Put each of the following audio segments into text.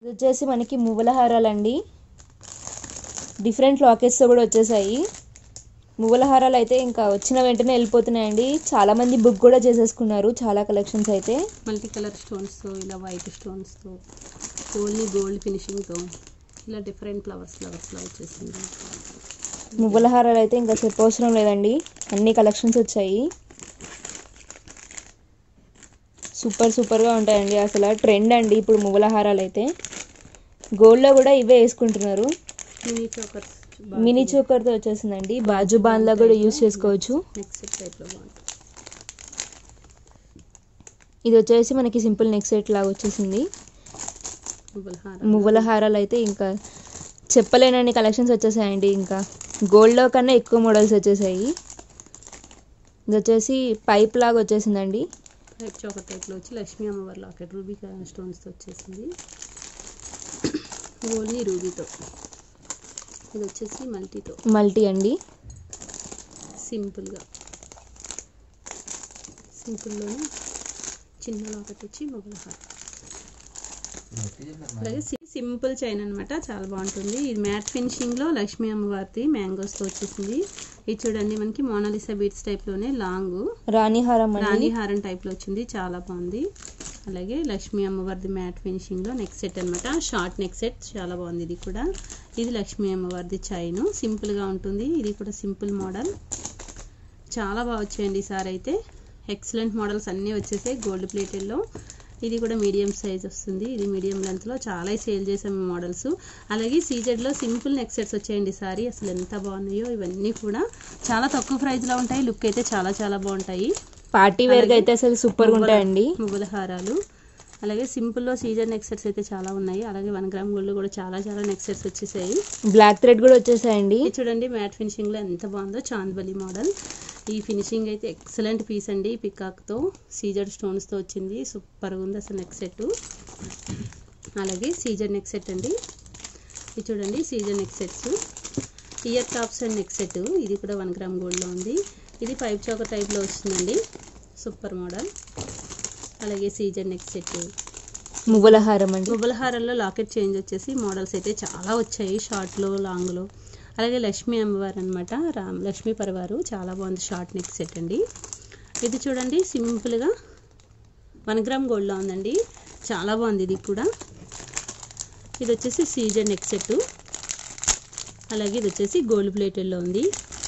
ఇది వచ్చేసి మనకి మువ్వల హారాలండి. డిఫరెంట్ లాకెట్స్ కూడా వచ్చేసాయి. మువ్వల హారాలు అయితే ఇంకా వచ్చిన వెంటనే వెళ్ళిపోతున్నాయండి. చాలా మంది బుక్ కూడా చేసేసుకున్నారు. చాలా కలెక్షన్స్ అయితే మల్టీ కలర్ స్టోన్స్తో, ఇలా వైట్ స్టోన్స్తో, ఓన్లీ గోల్డ్ ఫినిషింగ్తో, ఇలా డిఫరెంట్ ఫ్లవర్స్లో వచ్చేసింది. మువ్వల హారాలు అయితే ఇంకా చెప్పవసరం లేదండి. అన్ని కలెక్షన్స్ వచ్చాయి. సూపర్గా ఉంటాయండి. అసలు ట్రెండ్ అండి ఇప్పుడు మువ్వల హారాలు అయితే. గోల్డ్లో కూడా ఇవే వేసుకుంటున్నారు. మినీ చోకర్తో వచ్చేసిందండి. బాజు బాన్లా కూడా యూజ్ చేసుకోవచ్చు. ఇది వచ్చేసి మనకి సింపుల్ నెక్ సెట్ లాగా వచ్చేసింది. మువ్వల హారాలు అయితే ఇంకా చెప్పలేనన్ని కలెక్షన్స్ వచ్చేసాయండి. ఇంకా గోల్డ్లో కన్నా ఎక్కువ మోడల్స్ వచ్చేసాయి. ఇది వచ్చేసి పైప్ లాగా వచ్చేసిందండి. పైప్ చోకర్ టైప్లో వచ్చి లక్ష్మీ అమ్మవారి లాకెట్ రూబీ స్టోన్స్తో వచ్చేసింది. ఓన్లీ రూబీతో. ఇది వచ్చేసి మల్టీ అండి. సింపుల్లోనే చిన్న లాకెట్ వచ్చి మొబైల్ హార్. అలాగే సింపుల్ చైన్ అనమాట, చాలా బాగుంటుంది. ఇది మ్యాట్ ఫినిషింగ్లో లక్ష్మీ అమ్మవారిది మ్యాంగోస్తో వచ్చేసింది. ఇది చూడండి మనకి మోనాలిసా బీట్స్ టైప్లోనే లాంగ్ రాణి హారం టైప్లో వచ్చింది. చాలా బాగుంది. అలాగే లక్ష్మీ అమ్మవారిది మ్యాట్ ఫినిషింగ్లో నెక్ సెట్ అనమాట, షార్ట్ నెక్ సెట్, చాలా బాగుంది. ఇది కూడా ఇది లక్ష్మీ అమ్మవారిది చైన్, సింపుల్గా ఉంటుంది. ఇది కూడా సింపుల్ మోడల్, చాలా బాగా వచ్చాయండి ఈసారి అయితే. ఎక్సలెంట్ మోడల్స్ అన్నీ వచ్చేసాయి గోల్డ్ ప్లేటెడ్లో. ఇది కూడా మీడియం సైజ్ వస్తుంది. ఇది మీడియం లెంత్లో చాలా సేల్ చేసాము మోడల్స్. అలాగే సీజెడ్లో సింపుల్ నెక్ సెట్స్ వచ్చాయండి ఈసారి. అసలు ఎంత బాగున్నాయో. ఇవన్నీ కూడా చాలా తక్కువ ప్రైస్లో ఉంటాయి. లుక్ అయితే చాలా బాగుంటాయి. పార్టీ వేర్గా అయితే అసలు సూపర్గా ఉంటాయండి మువ్వల హారాలు. అలాగే సింపుల్లో సీజర్ నెక్ సెట్స్ అయితే చాలా ఉన్నాయి. అలాగే 1 గ్రామ్ గోల్డ్ కూడా చాలా నెక్ సెట్స్ వచ్చేసాయి. బ్లాక్ థ్రెడ్ కూడా వచ్చేసాయండి. చూడండి మ్యాట్ ఫినిషింగ్లో ఎంత బాగుందో, చాంద్బలి మోడల్. ఈ ఫినిషింగ్ అయితే ఎక్సలెంట్ పీస్ అండి. పికాక్తో సీజర్ స్టోన్స్తో వచ్చింది. సూపర్గా ఉంది అసలు నెక్ సెట్. అలాగే సీజర్ నెక్ సెట్ అండి. ఇది చూడండి సీజర్ neck sets, ear tops and neck set. ఇది కూడా 1 గ్రామ్ గోల్డ్లో ఉంది. ఇది పైప్ చౌక టైప్లో వస్తుందండి, సూపర్ మోడల్. అలాగే సీజర్ నెక్ సెట్, మువ్వల హారం అండి. మువ్వల హారంలో లాకెట్ చేంజ్ వచ్చేసి మోడల్స్ అయితే చాలా వచ్చాయి, షార్ట్లో లాంగ్లో. అలాగే లక్ష్మీ అమ్మవారు అనమాట, లక్ష్మీ పరివారు, చాలా బాగుంది. షార్ట్ నెక్ సెట్ అండి. ఇది చూడండి సింపుల్గా 1 గ్రామ్ గోల్డ్లో ఉందండి, చాలా బాగుంది. ఇది కూడా ఇది వచ్చేసి సీజర్ నెక్ సెట్. అలాగే ఇది వచ్చేసి గోల్డ్ ప్లేటెడ్లో ఉంది.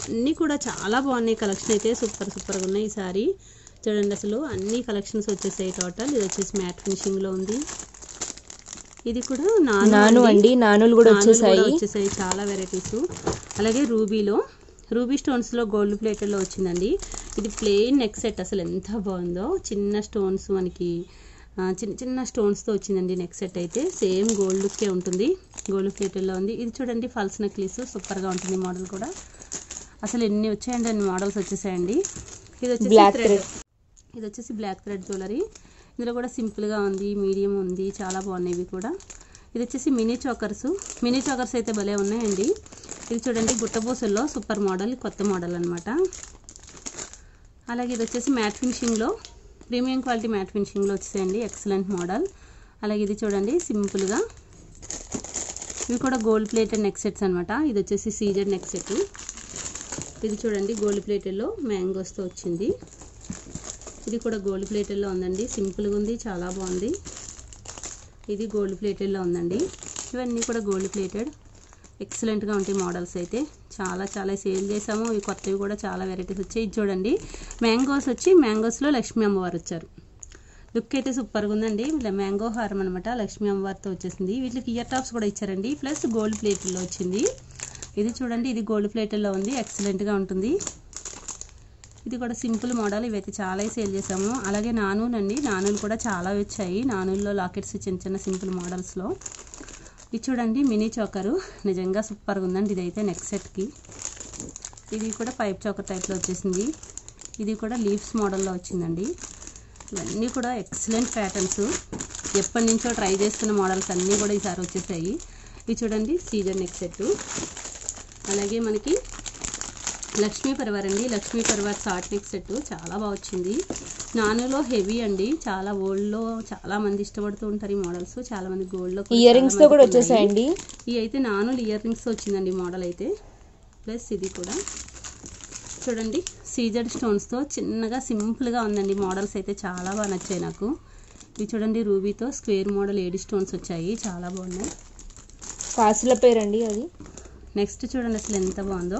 అన్నీ కూడా చాలా బాగున్నాయి. కలెక్షన్ అయితే సూపర్గా ఉన్నాయి ఈసారి. చూడండి అసలు అన్ని కలెక్షన్స్ వచ్చేసాయి టోటల్. ఇది వచ్చేసి మ్యాట్ ఫినిషింగ్లో ఉంది. ఇది కూడా నాను అండి, నానులు కూడా వచ్చేసాయి, చాలా వెరైటీస్. అలాగే రూబీ స్టోన్స్లో గోల్డ్ ప్లేటెడ్లో వచ్చిందండి. ఇది ప్లెయిన్ నెక్ సెట్, అసలు ఎంత బాగుందో. చిన్న స్టోన్స్ మనకి చిన్న స్టోన్స్తో వచ్చిందండి నెక్ సెట్ అయితే. సేమ్ గోల్డ్ లుక్కే ఉంటుంది, గోల్డ్ ప్లేటెడ్లో ఉంది. ఇది చూడండి ఫల్స్ నెక్లెస్, సూపర్గా ఉంటుంది మోడల్ కూడా. అసలు ఎన్ని వచ్చాయండి, అన్ని మోడల్స్ వచ్చేసాయండి. ఇది వచ్చేసి బ్లాక్ థ్రెడ్ జ్యువెలరీ. ఇందులో కూడా సింపుల్గా ఉంది, మీడియం ఉంది, చాలా బాగున్నాయి ఇవి కూడా. ఇది వచ్చేసి మినీ చోకర్స్ అయితే భలే ఉన్నాయండి. ఇది చూడండి గుట్టబూసల్లో సూపర్ మోడల్, కొత్త మోడల్ అనమాట. అలాగే ఇది వచ్చేసి మ్యాట్ ఫినిషింగ్లో, ప్రీమియం క్వాలిటీ మ్యాట్ ఫినిషింగ్లో వచ్చేసాయండి, ఎక్సలెంట్ మోడల్. అలాగే ఇది చూడండి సింపుల్గా, ఇవి కూడా గోల్డ్ ప్లేటెడ్ నెక్ సెట్స్ అనమాట. ఇది వచ్చేసి సీజర్ నెక్ సెట్. ఇది చూడండి గోల్డ్ ప్లేటెడ్లో మ్యాంగోస్తో వచ్చింది. ఇది కూడా గోల్డ్ ప్లేటెడ్లో ఉందండి, సింపుల్గా ఉంది, చాలా బాగుంది. ఇది గోల్డ్ ప్లేటెడ్లో ఉందండి. ఇవన్నీ కూడా గోల్డ్ ప్లేటెడ్, ఎక్సలెంట్గా ఉంటాయి మోడల్స్ అయితే. చాలా సేల్ చేసాము. ఇవి కొత్తవి కూడా చాలా వెరైటీస్ వచ్చాయి. ఇది చూడండి మ్యాంగోస్లో లక్ష్మీ అమ్మవారు వచ్చారు. లుక్ అయితే సూపర్గా ఉందండి. మ్యాంగో హారం అనమాట, లక్ష్మీ అమ్మవారితో వచ్చేసింది. వీటికి ఇయర్ టాప్స్ కూడా ఇచ్చారండి, ప్లస్ గోల్డ్ ప్లేటెడ్లో వచ్చింది. ఇది చూడండి, ఇది గోల్డ్ ప్లేటెడ్లో ఉంది, ఎక్సలెంట్గా ఉంటుంది. ఇది కూడా సింపుల్ మోడల్. ఇవైతే చాలా సేల్ చేసాము. అలాగే నానులు కూడా చాలా వచ్చాయి. నానుల్లో లాకెట్స్ చిన్న సింపుల్ మోడల్స్లో. ఇది చూడండి మినీ చోకరు, నిజంగా సూపర్గా ఉందండి. ఇదైతే నెక్ సెట్కి. ఇది కూడా పైప్ చోకర్ టైప్లో వచ్చేసింది. ఇది కూడా లీవ్స్ మోడల్లో వచ్చిందండి. ఇవన్నీ కూడా ఎక్సలెంట్ ప్యాటర్న్స్, ఎప్పటి నుంచో ట్రై చేస్తున్న మోడల్స్ అన్నీ కూడా ఈసారి వచ్చేసాయి. ఇది చూడండి సీజర్ నెక్ సెట్. అలాగే మనకి లక్ష్మీ పరివార్ అండి, Lakshmi Parivar short neck set చాలా బాగా వచ్చింది. నానులో హెవీ అండి, చాలా ఓల్డ్లో చాలా మంది ఇష్టపడుతూ ఉంటారు ఈ మోడల్స్. చాలా మంది గోల్డ్లో ఇయర్ రింగ్స్ తో కూడా వచ్చేసాయండి. ఇవి అయితే నానులు ఇయర్ రింగ్స్ వచ్చిందండి మోడల్ అయితే. ప్లస్ ఇది కూడా చూడండి సీజెడ్ స్టోన్స్తో చిన్నగా సింపుల్గా ఉందండి. మోడల్స్ అయితే చాలా బాగా నచ్చాయి నాకు. ఇవి చూడండి రూబీతో స్క్వేర్ మోడల్ ఏడి స్టోన్స్ వచ్చాయి, చాలా బాగున్నాయి. కాసుల పేరండి అది. నెక్స్ట్ చూడండి అసలు ఎంత బాగుందో,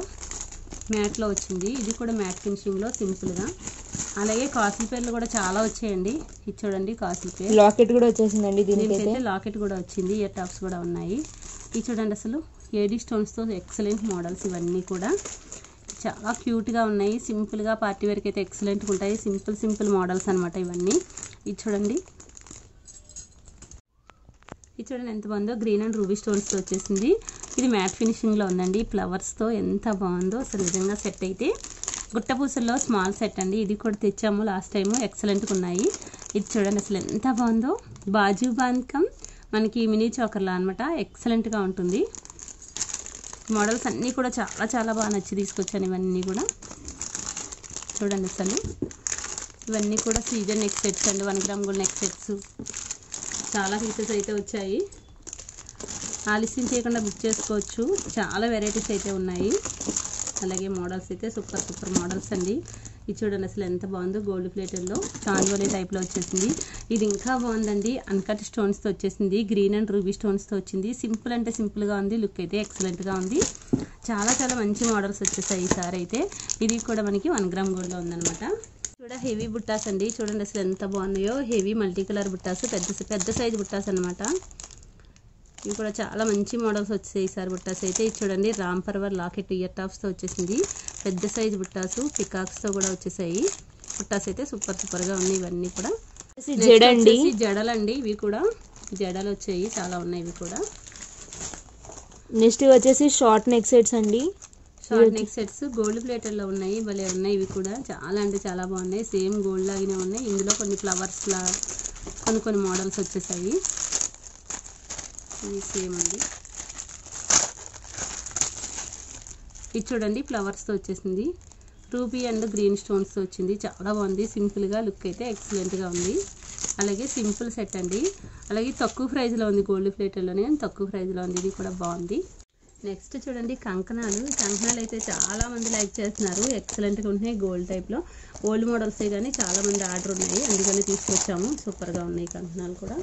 మ్యాట్లో వచ్చింది. ఇది కూడా మ్యాట్ ఫినిషింగ్లో సింపుల్గా. అలాగే కాసుల పేర్లు కూడా చాలా వచ్చాయండి. ఇది చూడండి కాసుల పేరు. లాకెట్ కూడా వచ్చేసిందండి దీనికైతే. లాకెట్ కూడా వచ్చింది, ఇయర్ టాప్స్ కూడా ఉన్నాయి. ఇది చూడండి అసలు ఏడి స్టోన్స్తో ఎక్సలెంట్ మోడల్స్ ఇవన్నీ కూడా చాలా క్యూట్గా ఉన్నాయి. సింపుల్గా పార్టీ వేర్కి అయితే ఎక్సలెంట్గా ఉంటాయి. సింపుల్ మోడల్స్ అనమాట ఇవన్నీ. ఇది చూడండి ఎంత బాగుందో, గ్రీన్ అండ్ రూబీ స్టోన్స్తో వచ్చేసింది. ఇది మ్యాట్ ఫినిషింగ్లో ఉందండి, ఫ్లవర్స్తో ఎంత బాగుందో అసలు. నిజంగా సెట్ అయితే గుట్టపూసల్లో స్మాల్ సెట్ అండి. ఇది కూడా తెచ్చాము లాస్ట్ టైము, ఎక్సలెంట్గా ఉన్నాయి. ఇది చూడండి అసలు ఎంత బాగుందో, బాజు బాంకం మనకి మినీ చోకర్లా అనమాట, ఎక్సలెంట్గా ఉంటుంది. మోడల్స్ అన్నీ కూడా చాలా బాగా నచ్చి తీసుకొచ్చాను. ఇవన్నీ కూడా చూడండి అసలు, ఇవన్నీ కూడా సీజన్ నెక్ సెట్స్ అండి, 1 గ్రామ్ గోల్డ్ నెక్ సెట్స్. చాలా పీసెస్ అయితే వచ్చాయి, ఆలస్యం చేయకుండా బుక్ చేసుకోవచ్చు. చాలా వెరైటీస్ అయితే ఉన్నాయి. అలాగే మోడల్స్ అయితే సూపర్ మోడల్స్ అండి. ఇది చూడండి అసలు ఎంత బాగుందో, గోల్డ్ ప్లేటెడ్లో చాందోలీ టైప్లో వచ్చేసింది. ఇది ఇంకా బాగుందండి, అన్కట్ స్టోన్స్తో వచ్చేసింది, గ్రీన్ అండ్ రూబీ స్టోన్స్తో వచ్చింది. సింపుల్ అంటే సింపుల్గా ఉంది, లుక్ అయితే ఎక్సలెంట్గా ఉంది. చాలా మంచి మోడల్స్ వచ్చేసాయి ఈసారి అయితే. ఇది కూడా మనకి 1 గ్రామ్ గోల్డ్లో ఉందన్నమాట. చూడ హెవీ బుట్టాస్ అండి, చూడండి అసలు ఎంత బాగున్నాయో. హెవీ మల్టీ కలర్ బుట్టాస్, పెద్ద సైజ్ బుట్టాస్ అనమాట. ఇవి కూడా చాలా మంచి మోడల్స్ వచ్చాయి ఈసారి బుట్టాస్ అయితే. ఇది చూడండి రామ్ పర్వర్ లాకెట్ ఇయర్ టాప్స్తో వచ్చేసింది, పెద్ద సైజ్ బుట్టాసు పికాక్స్తో కూడా వచ్చేసాయి. బుట్టాస్ అయితే సూపర్గా ఉన్నాయి. ఇవన్నీ కూడా జడలండి, ఇవి కూడా జడలు వచ్చాయి, చాలా ఉన్నాయి ఇవి కూడా. నెక్స్ట్ వచ్చేసి షార్ట్ నెక్ సెట్స్ అండి. షార్ట్ నెక్ సెట్స్ గోల్డ్ ప్లేటర్లో ఉన్నాయి, భలే ఉన్నాయి. ఇవి కూడా చాలా అంటే చాలా బాగున్నాయి, సేమ్ గోల్డ్ లాగానే ఉన్నాయి. ఇందులో కొన్ని ఫ్లవర్స్ లా కొన్ని మోడల్స్ వచ్చేసాయి. ఇది సేమ్ అండి. ఇది చూడండి ఫ్లవర్స్తో వచ్చేసింది, రూబీ అండ్ గ్రీన్ స్టోన్స్తో వచ్చింది. చాలా బాగుంది, సింపుల్గా లుక్ అయితే ఎక్సలెంట్గా ఉంది. అలాగే సింపుల్ సెట్ అండి, అలాగే తక్కువ ప్రైజ్లో ఉంది, గోల్డ్ ప్లేటర్లోనే తక్కువ ప్రైజ్లో ఉంది. ఇది కూడా బాగుంది. నెక్స్ట్ చూడండి కంకణాలు అయితే చాలా మంది లైక్ చేస్తున్నారు, ఎక్సలెంట్గా ఉంటున్నాయి. గోల్డ్ టైప్లో ఓల్డ్ మోడల్సే కానీ చాలా మంది ఆర్డర్ ఉన్నాయి, అందుకని తీసుకొచ్చాము. సూపర్గా ఉన్నాయి కంకణాలు కూడా.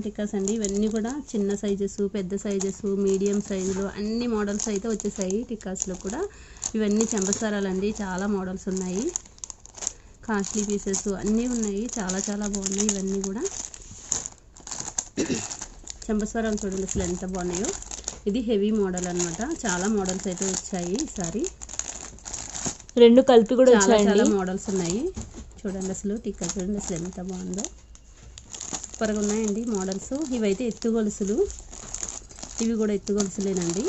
టిక్కాస్ అండి, ఇవన్నీ కూడా చిన్న సైజెస్, పెద్ద సైజెస్, మీడియం సైజులు అన్ని మోడల్స్ అయితే వచ్చేసాయి టిక్కాస్లో కూడా. ఇవన్నీ చెంపసారాలండి, చాలా మోడల్స్ ఉన్నాయి, కాస్ట్లీ పీసెస్ అన్నీ ఉన్నాయి. చాలా బాగున్నాయి ఇవన్నీ కూడా. చెంపస్వరాలు చూడండి అసలు ఎంత బాగున్నాయో. ఇది హెవీ మోడల్ అనమాట, చాలా మోడల్స్ అయితే వచ్చాయి ఈసారి. రెండు కలిపి కూడా చాలా మోడల్స్ ఉన్నాయి. చూడండి అసలు టిక్కా చూడండి అసలు ఎంత బాగుందో, సూపర్గా ఉన్నాయండి మోడల్స్. ఇవైతే ఎత్తు గొలుసులు, ఇవి కూడా ఎత్తు గొలుసులేనండి.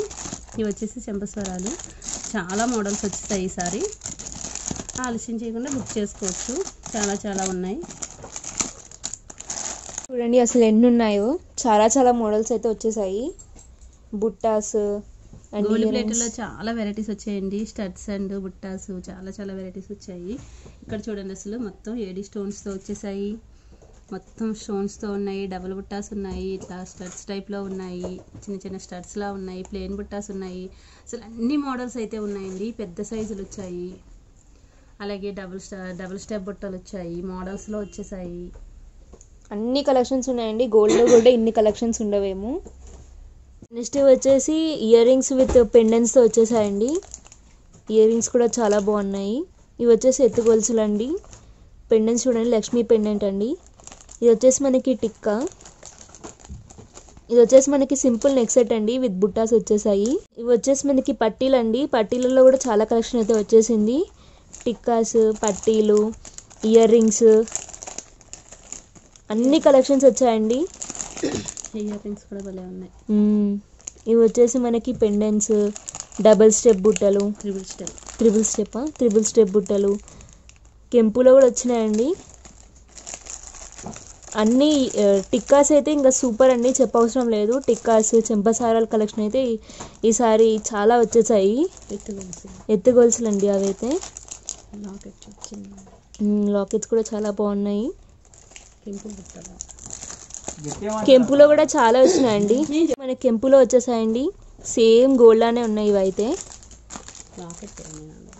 ఇవి వచ్చేసి చెంపస్వరాలు. చాలా మోడల్స్ వచ్చేస్తాయి ఈసారి, ఆలస్యం చేయకుండా బుక్ చేసుకోవచ్చు. చాలా ఉన్నాయి. చూడండి అసలు ఎన్ని ఉన్నాయో, చాలా మోడల్స్ అయితే వచ్చేసాయి. బుట్టాస్ గోల్డ్ ప్లేట్లో చాలా వెరైటీస్ వచ్చాయండి, స్టడ్స్ అండ్ బుట్టాస్ చాలా వెరైటీస్ వచ్చాయి. ఇక్కడ చూడండి అసలు మొత్తం ఏడి స్టోన్స్తో వచ్చేసాయి, మొత్తం స్టోన్స్తో ఉన్నాయి. డబుల్ బుట్టాస్ ఉన్నాయి, ఇట్లా స్టడ్స్ టైప్లో ఉన్నాయి, చిన్న స్టడ్స్లా ఉన్నాయి, ప్లెయిన్ బుట్టాస్ ఉన్నాయి. అసలు అన్ని మోడల్స్ అయితే ఉన్నాయండి, పెద్ద సైజులు వచ్చాయి. అలాగే డబుల్ స్టెప్ బుట్టలు వచ్చాయి, మోడల్స్లో వచ్చేసాయి. అన్ని కలెక్షన్స్ ఉన్నాయండి, గోల్డ్లో కూడా ఇన్ని కలెక్షన్స్ ఉండవేమో. నెక్స్ట్ వచ్చేసి ఇయర్ రింగ్స్ విత్ పెండెంట్స్తో వచ్చేసాయండి. ఇయర్ రింగ్స్ కూడా చాలా బాగున్నాయి. ఇవి వచ్చేసి ఎత్తు గొలుసులు అండి. పెండెంట్స్ చూడండి, లక్ష్మీ పెండెంట్ అండి. ఇది వచ్చేసి మనకి టిక్కా. ఇది వచ్చేసి మనకి సింపుల్ నెక్ సెట్ అండి, విత్ బుట్టాస్ వచ్చేసాయి. ఇవి వచ్చేసి మనకి పట్టీలు అండి, పట్టీలలో కూడా చాలా కలెక్షన్ అయితే వచ్చేసింది. టిక్కాస్, పట్టీలు, ఇయర్ రింగ్స్ అన్ని కలెక్షన్స్ వచ్చాయండి. ఇయర్ రింగ్స్ కూడా భలే ఉన్నాయి. ఇవి వచ్చేసి మనకి పెండెంట్స్, డబుల్ స్టెప్ బుట్టలు, త్రిబుల్ స్టెప్ బుట్టలు, కెంపులో కూడా వచ్చినాయండి. అన్ని టిక్కాస్ అయితే ఇంకా సూపర్ అండి, చెప్పవసరం లేదు. టిక్కాస్ చెంపసారాల కలెక్షన్ అయితే ఈసారి చాలా వచ్చేసాయి. ఎత్తు గొలుసులు అండి అవైతే. లాకెట్స్ కూడా చాలా బాగున్నాయి. కెంపులో కూడా చాలా వచ్చినాయండి. మన కెంపులో వచ్చేసాయండి, సేమ్ గోల్డ్ లానే ఉన్నాయి. ఇవైతే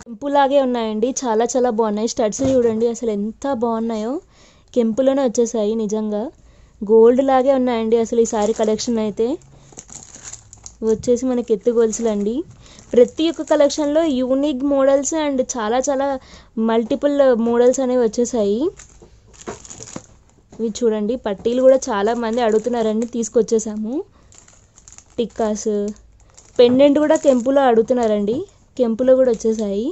కెంపు లాగే ఉన్నాయండి, చాలా చాలా బాగున్నాయి. స్టడ్స్ చూడండి అసలు ఎంత బాగున్నాయో. కెంపులోనే వచ్చేసాయి, నిజంగా గోల్డ్ లాగే ఉన్నాయండి అసలు ఈసారి కలెక్షన్ అయితే. వచ్చేసి మనకి ఎత్తు గొలుసులు అండి. ప్రతి ఒక్క కలెక్షన్లో యూనిక్ మోడల్స్ అండ్ చాలా చాలా మల్టిపుల్ మోడల్స్ అనేవి వచ్చేసాయి. ఇవి చూడండి, పట్టీలు కూడా చాలా మంది అడుగుతున్నారండి, తీసుకొచ్చేసాము. టిక్కాస్, పెండెంట్ కూడా కెంపులో అడుగుతున్నారండి, కెంపులో కూడా వచ్చేసాయి.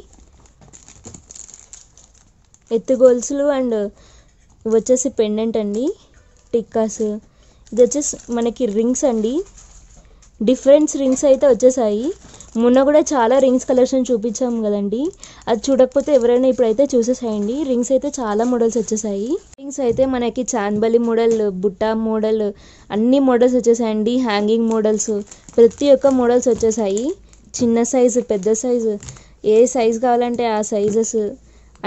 ఎత్తు గొలుసులు అండ్ ఇవి వచ్చేసి పెండెంట్ అండి, టిక్కాస్. ఇది వచ్చేసి మనకి రింగ్స్ అండి, డిఫరెంట్ రింగ్స్ అయితే వచ్చేసాయి. మొన్న కూడా చాలా రింగ్స్ కలెక్షన్ చూపించాము కదండి, అది చూడకపోతే ఎవరైనా ఇప్పుడైతే చూసేసాయండి. రింగ్స్ అయితే చాలా మోడల్స్ వచ్చేసాయి. రింగ్స్ అయితే మనకి చాందబలి మోడల్, బుట్టా మోడల్, అన్ని మోడల్స్ వచ్చేసాయండి. హ్యాంగింగ్ మోడల్స్, ప్రతి ఒక్క మోడల్స్ వచ్చేసాయి. చిన్న సైజు, పెద్ద సైజు, ఏ సైజు కావాలంటే ఆ సైజెస్,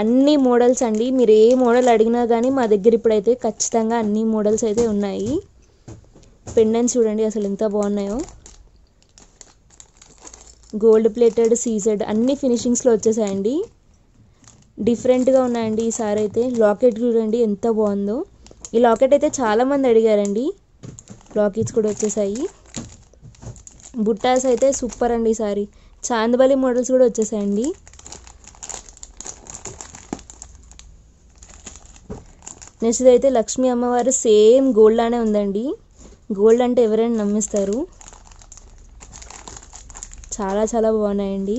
అన్ని మోడల్స్ అండి. మీరు ఏ మోడల్ అడిగినా కానీ మా దగ్గర ఇప్పుడైతే ఖచ్చితంగా అన్ని మోడల్స్ అయితే ఉన్నాయి. పెండెంట్స్ చూడండి అసలు ఎంత బాగున్నాయో. గోల్డ్ ప్లేటెడ్, సీజెడ్ అన్ని ఫినిషింగ్స్లో వచ్చేసాయండి. డిఫరెంట్గా ఉన్నాయండి ఈసారి అయితే. లాకెట్ చూడండి ఎంత బాగుందో. ఈ లాకెట్ అయితే చాలామంది అడిగారండి. లాకెట్స్ కూడా వచ్చేసాయి. బుట్టాస్ అయితే సూపర్ అండి ఈసారి. చాందబలి మోడల్స్ కూడా వచ్చేసాయండి. నెక్స్ట్ అయితే లక్ష్మీ అమ్మవారు సేమ్ గోల్డ్ లానే ఉందండి. గోల్డ్ అంటే ఎవరైనా నమ్మిస్తారు. చాలా చాలా బాగున్నాయండి.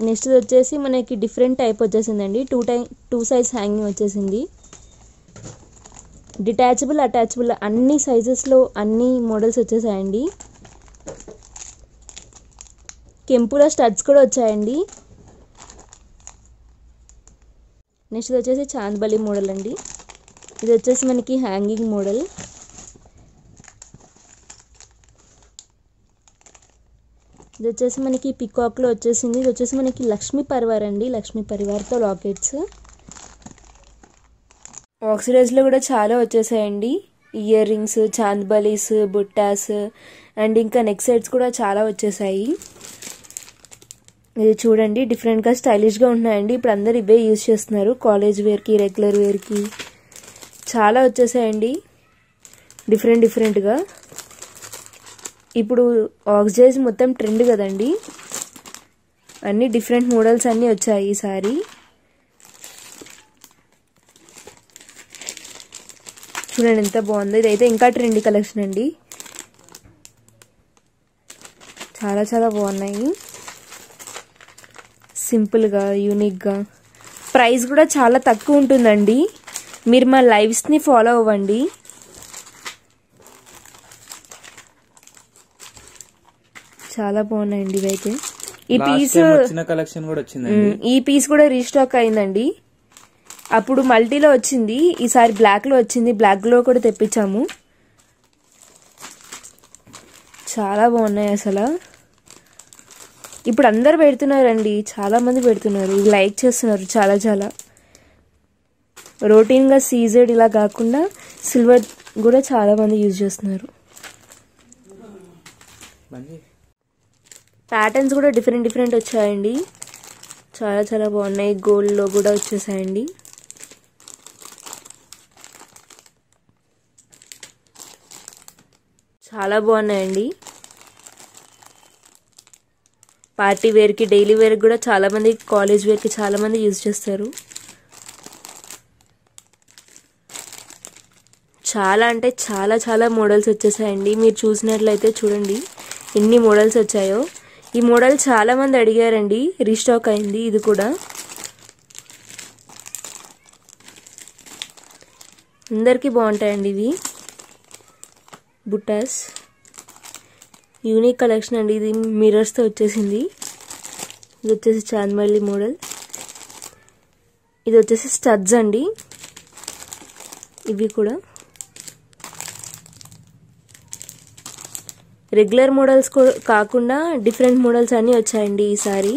నెక్స్ట్ వచ్చేసి మనకి డిఫరెంట్ టైప్ వచ్చేసిందండి. టూ సైజ్ హ్యాంగింగ్ వచ్చేసింది. డిటాచబుల్, అటాచబుల్ అన్ని సైజెస్లో అన్ని మోడల్స్ వచ్చేసాయండి. కెంపులో స్టడ్స్ కూడా వచ్చాయండి. నెక్స్ట్ వచ్చేసి చాందబలి మోడల్ అండి. ఇది వచ్చేసి మనకి హ్యాంగింగ్ మోడల్. ఇది వచ్చేసి మనకి పికాక్లో వచ్చేసింది. ఇది వచ్చేసి మనకి లక్ష్మీ పరివార్ అండి, లక్ష్మీ పరివార్తో లాకెట్స్. ఆక్సిడైజ్లో కూడా చాలా వచ్చేసాయండి. ఇయర్ రింగ్స్, చాందబలీస్, బుట్టాస్ అండ్ ఇంకా నెక్ సెట్స్ కూడా చాలా వచ్చేసాయి. ఇది చూడండి డిఫరెంట్గా స్టైలిష్గా ఉన్నాయండి. ఇప్పుడు అందరు ఇవే యూజ్ చేస్తున్నారు, కాలేజ్ వేర్కి, రెగ్యులర్ వేర్కి. చాలా వచ్చేసాయండి డిఫరెంట్గా. ఇప్పుడు ఆక్సిడైజ్ మొత్తం ట్రెండ్ కదండి, అన్ని డిఫరెంట్ మోడల్స్ అన్నీ వచ్చాయి ఈసారి. చూడండి ఎంత బాగుందో. ఇదైతే ఇంకా ట్రెండ్ కలెక్షన్ అండి, చాలా చాలా బాగున్నాయి. సింపుల్గా, యూనిక్గా. ప్రైస్ కూడా చాలా తక్కువ ఉంటుందండి. మీరు మా లైవ్స్ని ఫాలో అవ్వండి. చాలా బాగున్నాయండి ఇవైతే. ఈ పీస్ కలెక్షన్ కూడా వచ్చిందండి. ఈ పీస్ కూడా రీస్టాక్ అయిందండి. అప్పుడు మల్టీలో వచ్చింది, ఈసారి బ్లాక్ లో వచ్చింది. బ్లాక్ లో కూడా తెప్పించాము. చాలా బాగున్నాయి అసలు. ఇప్పుడు అందరు పెడుతున్నారండి, చాలా మంది పెడుతున్నారు, లైక్ చేస్తున్నారు చాలా చాలా. రొటీన్ గా సీజెడ్ ఇలా కాకుండా సిల్వర్ కూడా చాలా మంది యూజ్ చేస్తున్నారు. ప్యాటర్న్స్ కూడా డిఫరెంట్ వచ్చాయండి, చాలా చాలా బాగున్నాయి. గోల్డ్ లో కూడా వచ్చేసాయండి. చాలా బాగున్నాయండి. పార్టీ వేర్కి, డైలీ వేర్కి కూడా చాలా మంది, కాలేజ్ వేర్కి చాలా మంది యూజ్ చేస్తారు. చాలా అంటే చాలా చాలా మోడల్స్ వచ్చేసాయండి. మీరు చూసినట్లయితే చూడండి ఎన్ని మోడల్స్ వచ్చాయో. ఈ మోడల్ చాలా మంది అడిగారండి, రీస్టాక్ అయింది ఇది కూడా. అందరికీ బాగుంటాయండి ఇవి. బుట్టాస్ యూనిక్ కలెక్షన్ అండి. ఇది మిర్రర్స్తో వచ్చేసింది. ఇది వచ్చేసి చాందబలి మోడల్. ఇది వచ్చేసి స్టడ్స్ అండి. ఇవి కూడా రెగ్యులర్ మోడల్స్ కాకుండా డిఫరెంట్ మోడల్స్ అన్నీ వచ్చాయండి ఈసారి.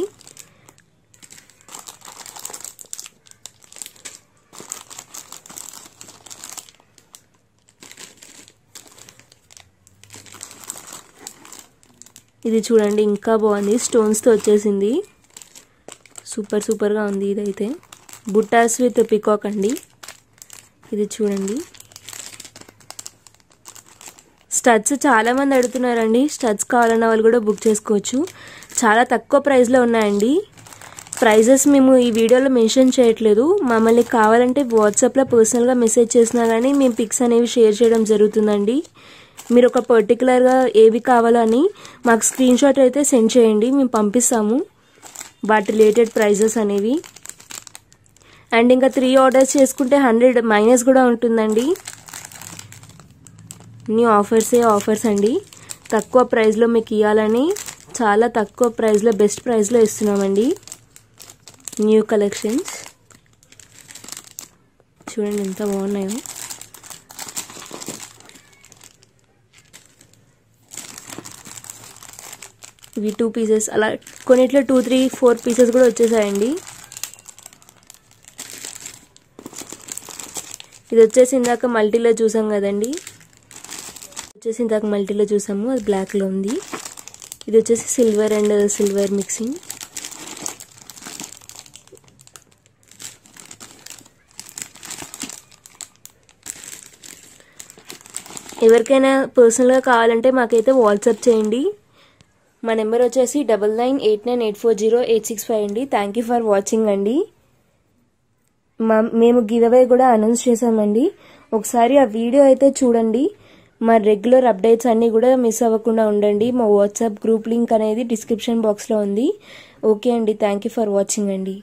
ఇది చూడండి ఇంకా బాగుంది, స్టోన్స్తో వచ్చేసింది. సూపర్గా ఉంది. ఇదైతే బుట్టాస్ విత్ పికాక్ అండి. ఇది చూడండి. స్టడ్స్ చాలామంది అడుగుతున్నారండి. స్టడ్స్ కావాలన్న వాళ్ళు కూడా బుక్ చేసుకోవచ్చు. చాలా తక్కువ ప్రైస్లో ఉన్నాయండి. ప్రైజెస్ మేము ఈ వీడియోలో మెన్షన్ చేయట్లేదు. మమ్మల్ని కావాలంటే వాట్సాప్లో పర్సనల్గా మెసేజ్ చేసినా కానీ మేము పిక్స్ అనేవి షేర్ చేయడం జరుగుతుందండి. మీరు ఒక పర్టికులర్గా ఏవి కావాలో అని మాకు స్క్రీన్ షాట్ అయితే సెండ్ చేయండి, మేము పంపిస్తాము వాటి రిలేటెడ్ ప్రైజెస్ అనేవి. అండ్ ఇంకా 3 ఆర్డర్స్ చేసుకుంటే 100 మైనస్ కూడా ఉంటుందండి. న్యూ ఆఫర్స్ అండి. తక్కువ ప్రైస్లో మీకు ఇవ్వాలని చాలా తక్కువ ప్రైస్లో బెస్ట్ ప్రైస్లో ఇస్తున్నామండి. న్యూ కలెక్షన్స్ చూడండి ఎంత బాగున్నాయో. ఇవి 2 పీసెస్, అలా కొన్నిట్లో 2, 3, 4 పీసెస్ కూడా వచ్చేసాయండి. ఇది వచ్చేసి ఇందాక మల్టీలో చూసాం కదండి, అది బ్లాక్లో ఉంది. ఇది వచ్చేసి సిల్వర్ అండ్ సిల్వర్ మిక్సింగ్. ఎవరికైనా పర్సనల్గా కావాలంటే మాకైతే వాట్సాప్ చేయండి. మా నెంబర్ వచ్చేసి 9989840865 అండి. థ్యాంక్ యూ ఫర్ వాచింగ్ అండి. మేము గివ్ అవే కూడా అనౌన్స్ చేసామండి. ఒకసారి ఆ వీడియో అయితే చూడండి. మా రెగ్యులర్ అప్డేట్స్ అన్నీ కూడా మిస్ అవ్వకుండా ఉండండి. మా వాట్సాప్ గ్రూప్ లింక్ అనేది డిస్క్రిప్షన్ బాక్స్లో ఉంది. ఓకే అండి, థ్యాంక్ యూ ఫర్ వాచింగ్ అండి.